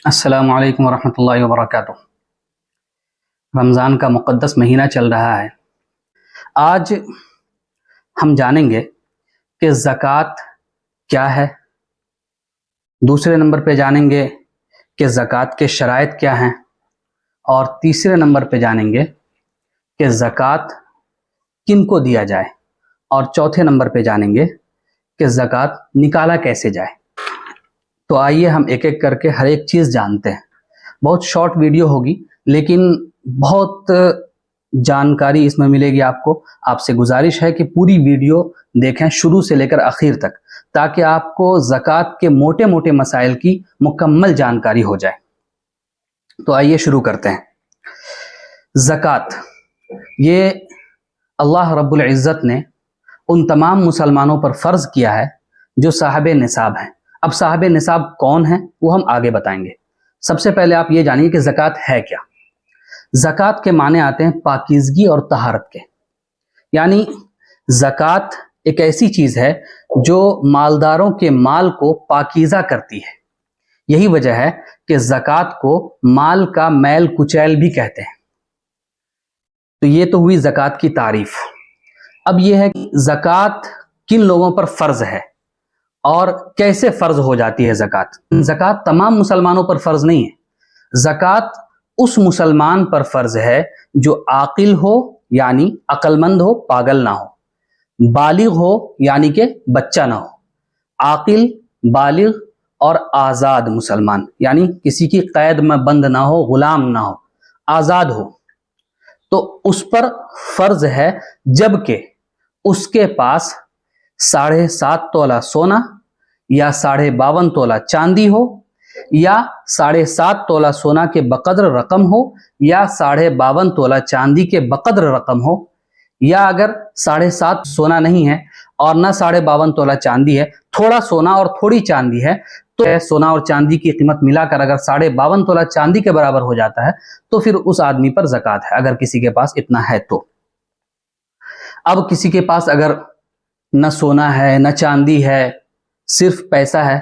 السلام علیکم ورحمۃ اللہ وبرکاتہ۔ رمضان کا مقدس مہینہ چل رہا ہے۔ آج ہم جانیں گے کہ زکوٰۃ کیا ہے، دوسرے نمبر پہ جانیں گے کہ زکوٰۃ کے شرائط کیا ہیں، اور تیسرے نمبر پہ جانیں گے کہ زکوٰۃ کن کو دیا جائے، اور چوتھے نمبر پہ جانیں گے کہ زکوٰۃ نکالا کیسے جائے۔ تو آئیے ہم ایک ایک کر کے ہر ایک چیز جانتے ہیں۔ بہت شارٹ ویڈیو ہوگی لیکن بہت جانکاری اس میں ملے گی آپ کو۔ آپ سے گزارش ہے کہ پوری ویڈیو دیکھیں شروع سے لے کر آخر تک، تاکہ آپ کو زکوٰۃ کے موٹے موٹے مسائل کی مکمل جانکاری ہو جائے۔ تو آئیے شروع کرتے ہیں۔ زکوٰۃ یہ اللہ رب العزت نے ان تمام مسلمانوں پر فرض کیا ہے جو صاحب نصاب ہیں۔ اب صاحب نصاب کون ہیں وہ ہم آگے بتائیں گے۔ سب سے پہلے آپ یہ جانیے کہ زکوٰۃ ہے کیا۔ زکوٰۃ کے معنی آتے ہیں پاکیزگی اور طہارت کے، یعنی زکوٰۃ ایک ایسی چیز ہے جو مالداروں کے مال کو پاکیزہ کرتی ہے۔ یہی وجہ ہے کہ زکوٰۃ کو مال کا میل کچیل بھی کہتے ہیں۔ تو یہ تو ہوئی زکوٰۃ کی تعریف۔ اب یہ ہے کہ زکوٰۃ کن لوگوں پر فرض ہے اور کیسے فرض ہو جاتی ہے زکوٰۃ۔ زکوٰۃ تمام مسلمانوں پر فرض نہیں ہے۔ زکوٰۃ اس مسلمان پر فرض ہے جو عاقل ہو یعنی عقل مند ہو، پاگل نہ ہو، بالغ ہو یعنی کہ بچہ نہ ہو، عاقل، بالغ اور آزاد مسلمان، یعنی کسی کی قید میں بند نہ ہو، غلام نہ ہو، آزاد ہو، تو اس پر فرض ہے، جبکہ اس کے پاس 7.5 تولہ سونا یا 52.5 تولہ چاندی ہو، یا 7.5 تولہ سونا کے بقدر رقم ہو، یا 52.5 تولہ چاندی کے بقدر رقم ہو، یا اگر 7.5 سونا نہیں ہے اور نہ 52.5 تولہ چاندی ہے، تھوڑا سونا اور تھوڑی چاندی ہے، تو سونا اور چاندی کی قیمت ملا کر اگر 52.5 تولہ چاندی کے برابر ہو جاتا ہے تو پھر اس آدمی پر زکوٰۃ ہے، اگر کسی کے پاس اتنا ہے تو۔ اب کسی کے پاس اگر نہ سونا ہے نہ چاندی ہے، صرف پیسہ ہے،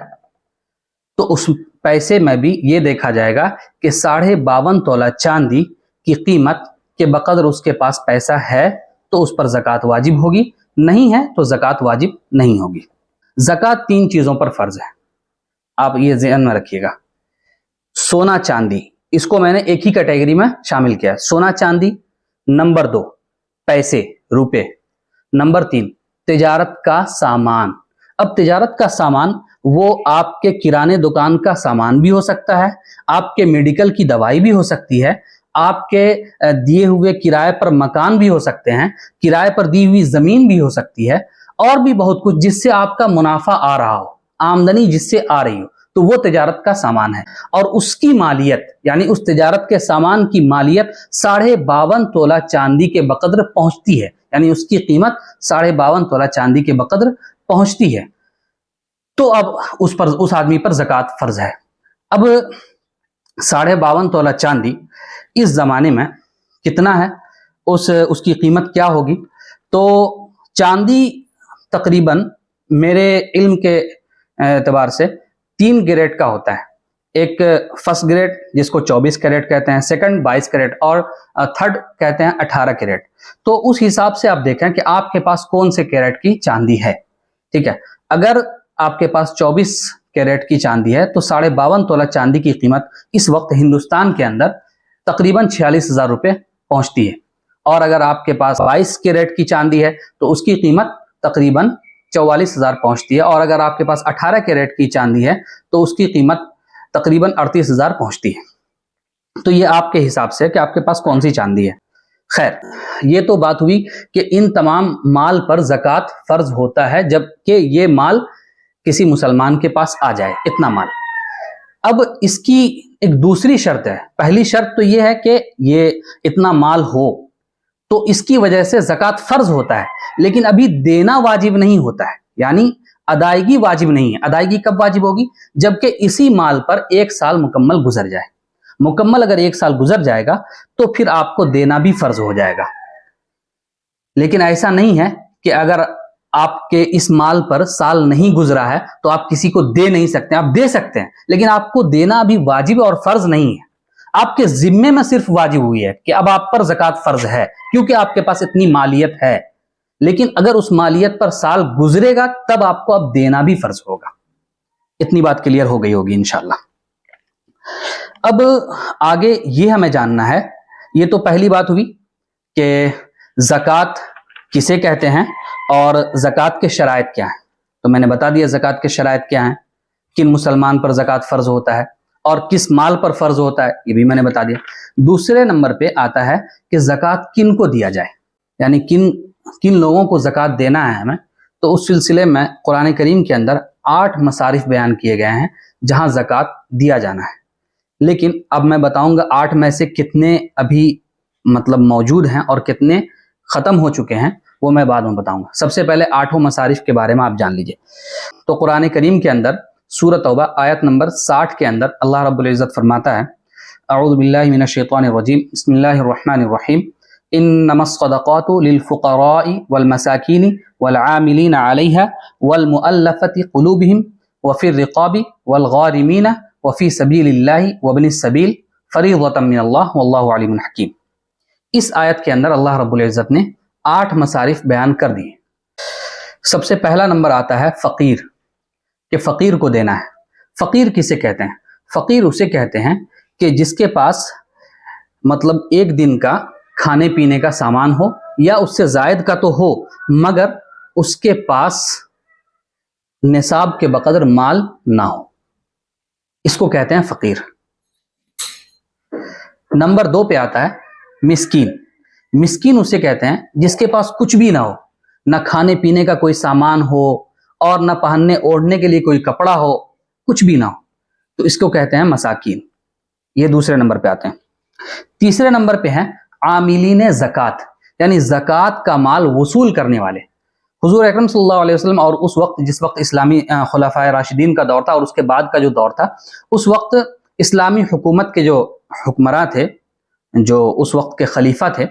تو اس پیسے میں بھی یہ دیکھا جائے گا کہ 52.5 تولہ چاندی کی قیمت کے بقدر اس کے پاس پیسہ ہے تو اس پر زکوٰۃ واجب ہوگی، نہیں ہے تو زکوٰۃ واجب نہیں ہوگی۔ زکوٰۃ 3 چیزوں پر فرض ہے، آپ یہ ذہن میں رکھیے گا۔ سونا چاندی، اس کو میں نے ایک ہی کیٹیگری میں شامل کیا ہے، سونا چاندی۔ نمبر 2 پیسے، روپے۔ نمبر 3 تجارت کا سامان۔ اب تجارت کا سامان وہ آپ کے کرانے دکان کا سامان بھی ہو سکتا ہے، آپ کے میڈیکل کی دوائی بھی ہو سکتی ہے، آپ کے دیے ہوئے کرائے پر مکان بھی ہو سکتے ہیں، کرائے پر دی ہوئی زمین بھی ہو سکتی ہے، اور بھی بہت کچھ جس سے آپ کا منافع آ رہا ہو، آمدنی جس سے آ رہی ہو، تو وہ تجارت کا سامان ہے۔ اور اس کی مالیت یعنی اس تجارت کے سامان کی مالیت 52.5 تولہ چاندی کے بقدر پہنچتی ہے، یعنی اس کی قیمت 52.5 تولہ چاندی کے بقدر پہنچتی ہے، تو اب اس آدمی پر زکوٰۃ فرض ہے۔ اب 52.5 تولہ چاندی اس زمانے میں کتنا ہے، اس کی قیمت کیا ہوگی؟ تو چاندی تقریباً میرے علم کے اعتبار سے 3 گریڈ کا ہوتا ہے۔ ایک فرسٹ گریڈ جس کو 24 کیرٹ کہتے ہیں، سیکنڈ 22 کیرٹ، اور تھرڈ کہتے ہیں 18 کیرٹ۔ تو اس حساب سے آپ دیکھیں کہ آپ کے پاس کون سے کیرٹ کی چاندی ہے، ٹھیک ہے۔ اگر آپ کے پاس 24 کیرٹ کی چاندی ہے تو 52.5 تولہ چاندی کی قیمت اس وقت ہندوستان کے اندر تقریباً 46,000 روپے پہنچتی ہے، اور اگر آپ کے پاس 22 کیرٹ کی چاندی ہے تو اس کی قیمت تقریباً 44,000 پہنچتی ہے، اور اگر آپ کے پاس 18 کیرٹ کی چاندی ہے تو اس کی قیمت تقریباً 38,000 پہنچتی ہے۔ تو یہ آپ کے حساب سے کہ آپ کے پاس کون سی چاندی ہے۔ خیر، یہ تو بات ہوئی کہ ان تمام مال پر زکوٰۃ فرض ہوتا ہے جبکہ یہ مال کسی مسلمان کے پاس آ جائے، اتنا مال۔ اب اس کی ایک دوسری شرط ہے۔ پہلی شرط تو یہ ہے کہ یہ اتنا مال ہو، تو اس کی وجہ سے زکوٰۃ فرض ہوتا ہے، لیکن ابھی دینا واجب نہیں ہوتا ہے، یعنی ادائیگی واجب نہیں ہے۔ ادائیگی کب واجب ہوگی؟ جبکہ اسی مال پر 1 سال مکمل گزر جائے۔ مکمل اگر 1 سال گزر جائے گا تو پھر آپ کو دینا بھی فرض ہو جائے گا۔ لیکن ایسا نہیں ہے کہ اگر آپ کے اس مال پر سال نہیں گزرا ہے تو آپ کسی کو دے نہیں سکتے. آپ دے سکتے ہیں لیکن آپ کو دینا ابھی واجب اور فرض نہیں ہے. آپ کے ذمے میں صرف واجب ہوئی ہے کہ اب آپ پر زکوٰۃ فرض ہے کیونکہ آپ کے پاس اتنی مالیت ہے. لیکن اگر اس مالیت پر سال گزرے گا تب آپ کو اب دینا بھی فرض ہوگا. اتنی بات کلیئر ہو گئی ہوگی انشاءاللہ. اب آگے یہ ہمیں جاننا ہے, یہ تو پہلی بات ہوئی کہ زکوٰۃ کسے کہتے ہیں اور زکوٰۃ کے شرائط کیا ہیں. تو میں نے بتا دیا زکوٰۃ کے شرائط کیا ہیں, کن مسلمان پر زکوٰۃ فرض ہوتا ہے اور کس مال پر فرض ہوتا ہے, یہ بھی میں نے بتا دیا. دوسرے نمبر پہ آتا ہے کہ زکوٰۃ کن کو دیا جائے, یعنی کن لوگوں کو زکوٰۃ دینا ہے ہمیں. تو اس سلسلے میں قرآن کریم کے اندر 8 مصارف بیان کیے گئے ہیں جہاں زکوٰۃ دیا جانا ہے. لیکن اب میں بتاؤں گا 8 میں سے کتنے ابھی مطلب موجود ہیں اور کتنے ختم ہو چکے ہیں, وہ میں بعد میں بتاؤں گا. سب سے پہلے 8 مصارف کے بارے میں آپ جان لیجئے. تو قرآن کریم کے اندر سورۃ توبہ آیت نمبر 60 کے اندر اللہ رب العزت فرماتا ہے, اعوذ باللہ من الشیطان الرجیم, بسم اللہ الرحمن الرحیم, انما الصدقات للفقراء والمساکین والعاملین علیہا والمؤلفۃ قلوبہم وفی الرقاب والغارمین وفی سبیل اللہ وابن السبیل فریضۃ من اللہ واللہ علیم حکیم. اس آیت کے اندر اللہ رب العزت نے 8 مصارف بیان کر دیے. سب سے پہلا نمبر آتا ہے فقیر, کہ فقیر کو دینا ہے. فقیر کسے کہتے ہیں؟ فقیر اسے کہتے ہیں کہ جس کے پاس مطلب ایک دن کا کھانے پینے کا سامان ہو یا اس سے زائد کا تو ہو مگر اس کے پاس نصاب کے بقدر مال نہ ہو, اس کو کہتے ہیں فقیر. نمبر 2 پہ آتا ہے مسکین. مسکین اسے کہتے ہیں جس کے پاس کچھ بھی نہ ہو, نہ کھانے پینے کا کوئی سامان ہو اور نہ پہننے اوڑھنے کے لیے کوئی کپڑا ہو, کچھ بھی نہ ہو, تو اس کو کہتے ہیں مساکین. یہ دوسرے نمبر پہ آتے ہیں. تیسرے نمبر پہ ہیں عاملین زکوٰۃ, یعنی زکوٰۃ کا مال وصول کرنے والے. حضور اکرم صلی اللہ علیہ وسلم اور اس وقت جس وقت اسلامی خلفائے راشدین کا دور تھا اور اس کے بعد کا جو دور تھا, اس وقت اسلامی حکومت کے جو حکمراں تھے, جو اس وقت کے خلیفہ تھے,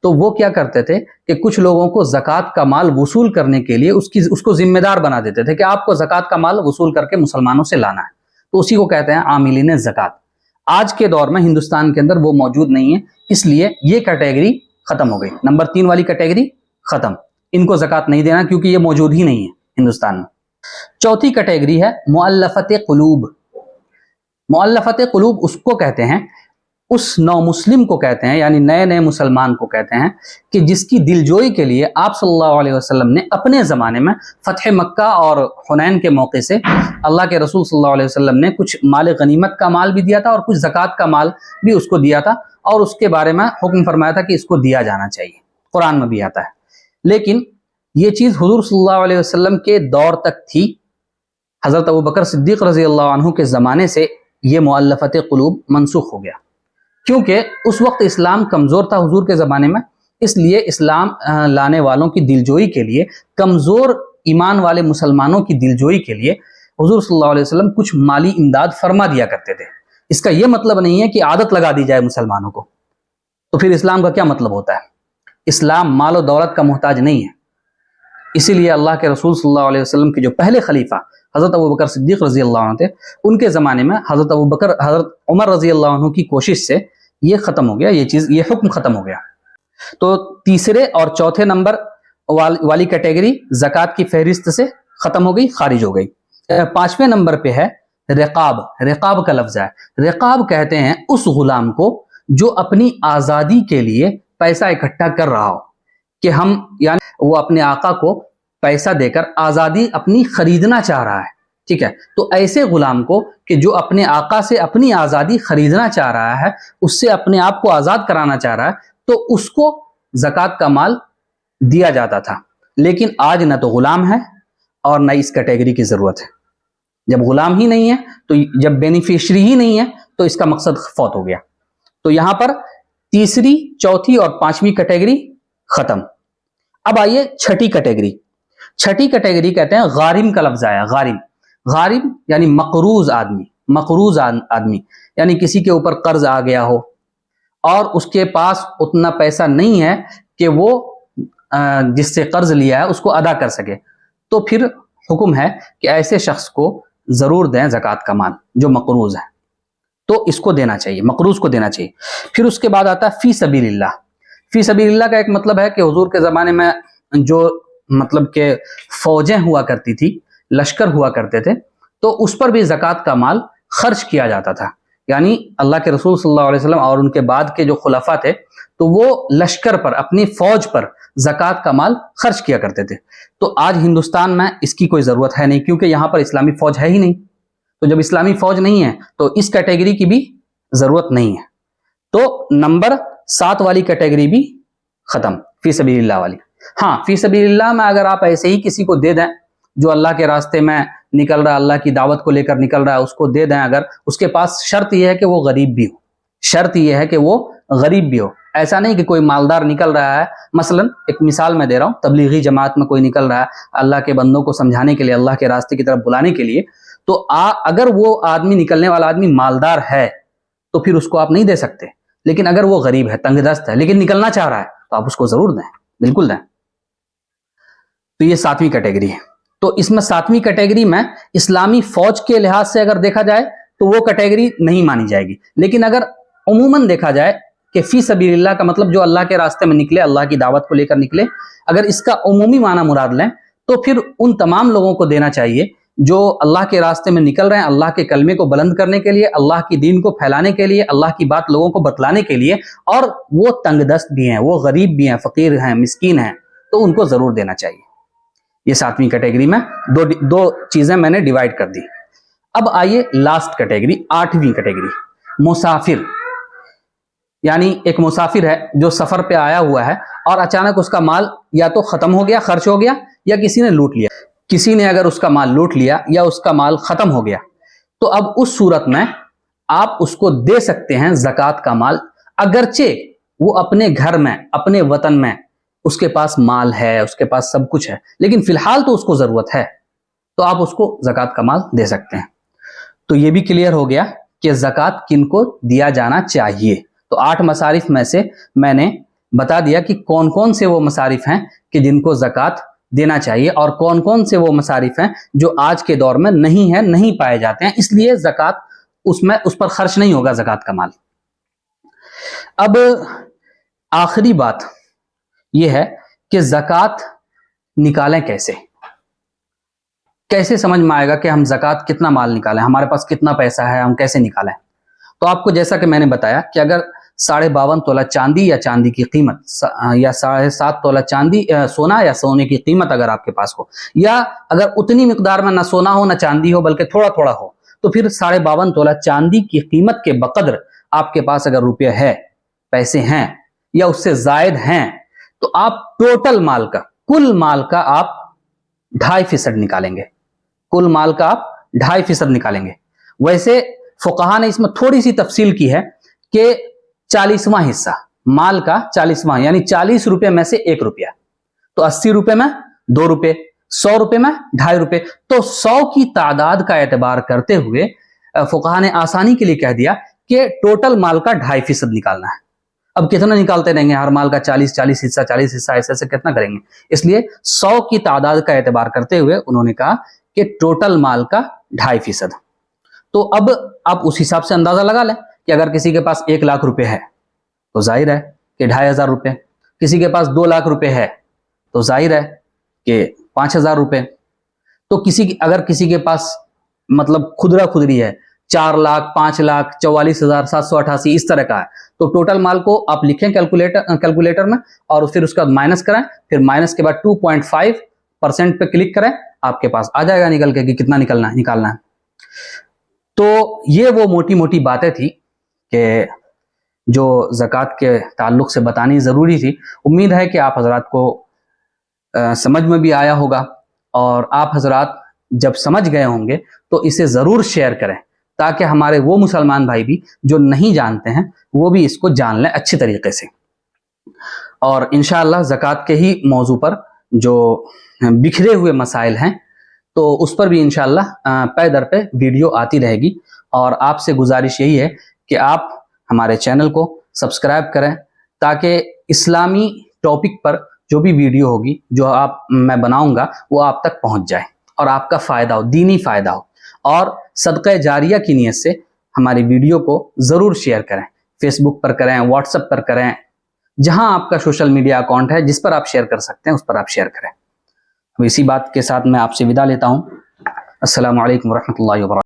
تو وہ کیا کرتے تھے کہ کچھ لوگوں کو زکوٰۃ کا مال وصول کرنے کے لیے اس کو ذمہ دار بنا دیتے تھے کہ آپ کو زکوٰۃ کا مال وصول کر کے مسلمانوں سے لانا ہے. تو اسی کو کہتے ہیں عاملین زکوٰۃ. آج کے دور میں ہندوستان کے اندر وہ موجود نہیں ہے, اس لیے یہ کیٹیگری ختم ہو گئی. نمبر 3 والی کیٹیگری ختم, ان کو زکوٰۃ نہیں دینا کیونکہ یہ موجود ہی نہیں ہے ہندوستان میں. چوتھی کیٹیگری ہے مؤلفۃ قلوب. مؤلفۃ قلوب اس کو کہتے ہیں, اس نو مسلم کو کہتے ہیں, یعنی نئے مسلمان کو کہتے ہیں کہ جس کی دلجوئی کے لیے آپ صلی اللہ علیہ وسلم نے اپنے زمانے میں فتح مکہ اور حنین کے موقع سے اللہ کے رسول صلی اللہ علیہ وسلم نے کچھ مال غنیمت کا مال بھی دیا تھا اور کچھ زکوٰۃ کا مال بھی اس کو دیا تھا, اور اس کے بارے میں حکم فرمایا تھا کہ اس کو دیا جانا چاہیے. قرآن میں بھی آتا ہے. لیکن یہ چیز حضور صلی اللہ علیہ وسلم کے دور تک تھی. حضرت ابوبکر صدیق رضی اللہ عنہ کے زمانے سے یہ مؤلفۃ قلوب منسوخ ہو گیا, کیونکہ اس وقت اسلام کمزور تھا حضور کے زمانے میں. اس لیے اسلام لانے والوں کی دلجوئی کے لیے, کمزور ایمان والے مسلمانوں کی دلجوئی کے لیے حضور صلی اللہ علیہ وسلم کچھ مالی امداد فرما دیا کرتے تھے. اس کا یہ مطلب نہیں ہے کہ عادت لگا دی جائے مسلمانوں کو, تو پھر اسلام کا کیا مطلب ہوتا ہے؟ اسلام مال و دولت کا محتاج نہیں ہے. اسی لیے اللہ کے رسول صلی اللہ علیہ وسلم کے جو پہلے خلیفہ حضرت ابوبکر صدیق رضی اللہ عنہ تھے, ان کے زمانے میں حضرت عمر رضی اللہ عنہ کی کوشش سے یہ ختم ہو گیا, یہ حکم ختم ہو گیا. تو تیسرے اور چوتھے نمبر والی کیٹیگری زکوٰۃ کی فہرست سے ختم ہو گئی, خارج ہو گئی. 5ویں نمبر پہ ہے رقاب. رقاب کا لفظ ہے. رقاب کہتے ہیں اس غلام کو جو اپنی آزادی کے لیے پیسہ اکٹھا کر رہا ہو, کہ ہم یعنی وہ اپنے آقا کو پیسہ دے کر آزادی اپنی خریدنا چاہ رہا ہے. ٹھیک ہے, تو ایسے غلام کو کہ جو اپنے آقا سے اپنی آزادی خریدنا چاہ رہا ہے, اس سے اپنے آپ کو آزاد کرانا چاہ رہا ہے, تو اس کو زکوٰۃ کا مال دیا جاتا تھا. لیکن آج نہ تو غلام ہے اور نہ اس کیٹیگری کی ضرورت ہے. جب غلام ہی نہیں ہے, تو جب بینیفیشری ہی نہیں ہے, تو اس کا مقصد فوت ہو گیا. تو یہاں پر تیسری, چوتھی اور 5ویں کیٹیگری ختم. اب آئیے چھٹی کیٹیگری. چھٹی کیٹیگری کہتے ہیں غارم کا لفظ آیا. غارم, غارم یعنی مقروض آدمی. مقروض آدمی یعنی کسی کے اوپر قرض آ گیا ہو اور اس کے پاس اتنا پیسہ نہیں ہے کہ وہ جس سے قرض لیا ہے اس کو ادا کر سکے, تو پھر حکم ہے کہ ایسے شخص کو ضرور دیں زکوٰۃ کا مال جو مقروض ہے، تو اس کو دینا چاہیے، مقروض کو دینا چاہیے۔ پھر اس کے بعد آتا ہے فی سبیل اللہ۔ فی سبیل اللہ کا ایک مطلب ہے کہ حضور کے زمانے میں جو مطلب کہ فوجیں ہوا کرتی تھی، لشکر ہوا کرتے تھے، تو اس پر بھی زکوٰۃ کا مال خرچ کیا جاتا تھا۔ یعنی اللہ کے رسول صلی اللہ علیہ وسلم اور ان کے بعد کے جو خلفاء تھے تو وہ لشکر پر، اپنی فوج پر زکوٰۃ کا مال خرچ کیا کرتے تھے۔ تو آج ہندوستان میں اس کی کوئی ضرورت ہے نہیں، کیونکہ یہاں پر اسلامی فوج ہے ہی نہیں۔ تو جب اسلامی فوج نہیں ہے تو اس کیٹیگری کی بھی ضرورت نہیں ہے۔ تو نمبر 7 والی کیٹیگری بھی ختم، فی سبیل اللہ والی۔ ہاں، فی سبیل اللہ میں اگر آپ ایسے ہی کسی کو دے دیں جو اللہ کے راستے میں نکل رہا ہے، اللہ کی دعوت کو لے کر نکل رہا ہے، اس کو دے دیں اگر، اس کے پاس شرط یہ ہے کہ وہ غریب بھی ہو، شرط یہ ہے کہ وہ غریب بھی ہو۔ ایسا نہیں کہ کوئی مالدار نکل رہا ہے، مثلا ایک مثال میں دے رہا ہوں، تبلیغی جماعت میں کوئی نکل رہا ہے اللہ کے بندوں کو سمجھانے کے لیے، اللہ کے راستے کی طرف بلانے کے لیے، تو اگر وہ آدمی، نکلنے والا آدمی مالدار ہے تو پھر اس کو آپ نہیں دے سکتے۔ لیکن اگر وہ غریب ہے، تنگ دست ہے، لیکن نکلنا چاہ رہا ہے تو آپ اس کو ضرور دیں، بالکل دیں۔ تو یہ 7ویں کیٹیگری ہے۔ تو اس میں 7ویں کیٹیگری میں اسلامی فوج کے لحاظ سے اگر دیکھا جائے تو وہ کیٹیگری نہیں مانی جائے گی، لیکن اگر عموماً دیکھا جائے کہ فی سبیل اللہ کا مطلب جو اللہ کے راستے میں نکلے، اللہ کی دعوت کو لے کر نکلے، اگر اس کا عمومی معنی مراد لیں تو پھر ان تمام لوگوں کو دینا چاہیے جو اللہ کے راستے میں نکل رہے ہیں، اللہ کے کلمے کو بلند کرنے کے لیے، اللہ کی دین کو پھیلانے کے لیے، اللہ کی بات لوگوں کو بتلانے کے لیے، اور وہ تنگ دست بھی ہیں، وہ غریب بھی ہیں، فقیر ہیں، مسکین ہیں، تو ان کو ضرور دینا چاہیے۔ یہ 7ویں کیٹیگری میں دو چیزیں میں نے ڈیوائیڈ کر دی۔ اب آئیے لاسٹ کیٹیگری، 8ویں کیٹیگری، مسافر۔ یعنی ایک مسافر ہے جو سفر پہ آیا ہوا ہے اور اچانک اس کا مال یا تو ختم ہو گیا، خرچ ہو گیا، یا کسی نے لوٹ لیا۔ کسی نے اگر اس کا مال لوٹ لیا یا اس کا مال ختم ہو گیا تو اب اس صورت میں آپ اس کو دے سکتے ہیں زکوٰۃ کا مال، اگرچہ وہ اپنے گھر میں، اپنے وطن میں اس کے پاس مال ہے، اس کے پاس سب کچھ ہے، لیکن فی الحال تو اس کو ضرورت ہے، تو آپ اس کو زکوٰۃ کا مال دے سکتے ہیں۔ تو یہ بھی کلیئر ہو گیا کہ زکوٰۃ کن کو دیا جانا چاہیے۔ تو 8 مصارف میں سے میں نے بتا دیا کہ کون کون سے وہ مصارف ہیں کہ جن کو زکوٰۃ دینا چاہیے، اور کون کون سے وہ مصارف ہیں جو آج کے دور میں نہیں ہیں، نہیں پائے جاتے ہیں، اس لیے زکوٰۃ اس پر خرچ نہیں ہوگا زکوٰۃ کا مال۔ اب آخری بات یہ ہے کہ زکوٰۃ نکالیں کیسے؟ کیسے سمجھ میں آئے گا کہ ہم زکوٰۃ کتنا مال نکالیں، ہمارے پاس کتنا پیسہ ہے، ہم کیسے نکالیں؟ تو آپ کو جیسا کہ میں نے بتایا کہ اگر 52.5 تولہ چاندی یا چاندی کی قیمت، یا 7.5 تولہ چاندی سونا یا سونے کی قیمت اگر آپ کے پاس ہو، یا اگر اتنی مقدار میں نہ سونا ہو نہ چاندی ہو بلکہ تھوڑا تھوڑا ہو، تو پھر 52.5 تولہ چاندی کی قیمت کے بقدر آپ کے پاس اگر روپے ہے، پیسے ہیں، یا اس سے زائد ہیں، تو آپ ٹوٹل مال کا، کل مال کا آپ 2.5% نکالیں گے۔ کل مال کا آپ 2.5% نکالیں گے۔ ویسے فقہا نے اس میں تھوڑی سی تفصیل کی ہے کہ 40واں حصہ مال کا، 40واں یعنی 40 روپے میں سے 1 روپیہ، تو 80 روپے میں 2 روپے، 100 روپے میں 2.5 روپے، تو 100 کی تعداد کا اعتبار کرتے ہوئے فقہا نے آسانی کے لیے کہہ دیا کہ ٹوٹل مال کا 2.5% نکالنا ہے۔ اب کتنا نکالتے رہیں گے، ہر مال کا 40 حصہ، 40 حصہ، ایسے کتنا کریں گے؟ اس لیے 100 کی تعداد کا اعتبار کرتے ہوئے انہوں نے کہا کہ ٹوٹل مال کا 2.5%۔ تو اب آپ اس حساب سے اندازہ لگا لیں کہ اگر کسی کے پاس 1 لاکھ روپے ہے تو ظاہر ہے کہ 2.500 روپے، کسی کے پاس 2 لاکھ روپے ہے تو ظاہر ہے کہ 5,000 روپے، تو اگر کسی کے پاس مطلب خدرہ خدری ہے 4 لاکھ، 5 لاکھ، 44,788 اس طرح کا ہے، تو ٹوٹل مال کو آپ لکھیں کیلکولیٹر میں، اور پھر اس کا مائنس کریں، پھر مائنس کے بعد 2.5% پہ کلک کریں، آپ کے پاس آ جائے گا نکل کے کہ کتنا نکالنا ہے۔ تو یہ وہ موٹی موٹی باتیں تھی کہ جو زکوٰۃ کے تعلق سے بتانی ضروری تھی۔ امید ہے کہ آپ حضرات کو سمجھ میں بھی آیا ہوگا، اور آپ حضرات جب سمجھ گئے ہوں گے تو اسے ضرور شیئر کریں، تاکہ ہمارے وہ مسلمان بھائی بھی جو نہیں جانتے ہیں وہ بھی اس کو جان لیں اچھی طریقے سے۔ اور انشاءاللہ زکوٰۃ کے ہی موضوع پر جو بکھرے ہوئے مسائل ہیں تو اس پر بھی انشاءاللہ پے در پہ ویڈیو آتی رہے گی، اور آپ سے گزارش یہی ہے کہ آپ ہمارے چینل کو سبسکرائب کریں، تاکہ اسلامی ٹاپک پر جو بھی ویڈیو ہوگی جو میں بناؤں گا وہ آپ تک پہنچ جائے اور آپ کا فائدہ ہو، دینی فائدہ ہو. اور صدقہ جاریہ کی نیت سے ہماری ویڈیو کو ضرور شیئر کریں. فیس بک پر کریں، واٹس ایپ پر کریں، جہاں آپ کا سوشل میڈیا اکاؤنٹ ہے جس پر آپ شیئر کر سکتے ہیں اس پر آپ شیئر کریں. اب اسی بات کے ساتھ میں آپ سے وداع لیتا ہوں. السلام علیکم ورحمۃ اللہ وبرکاتہ.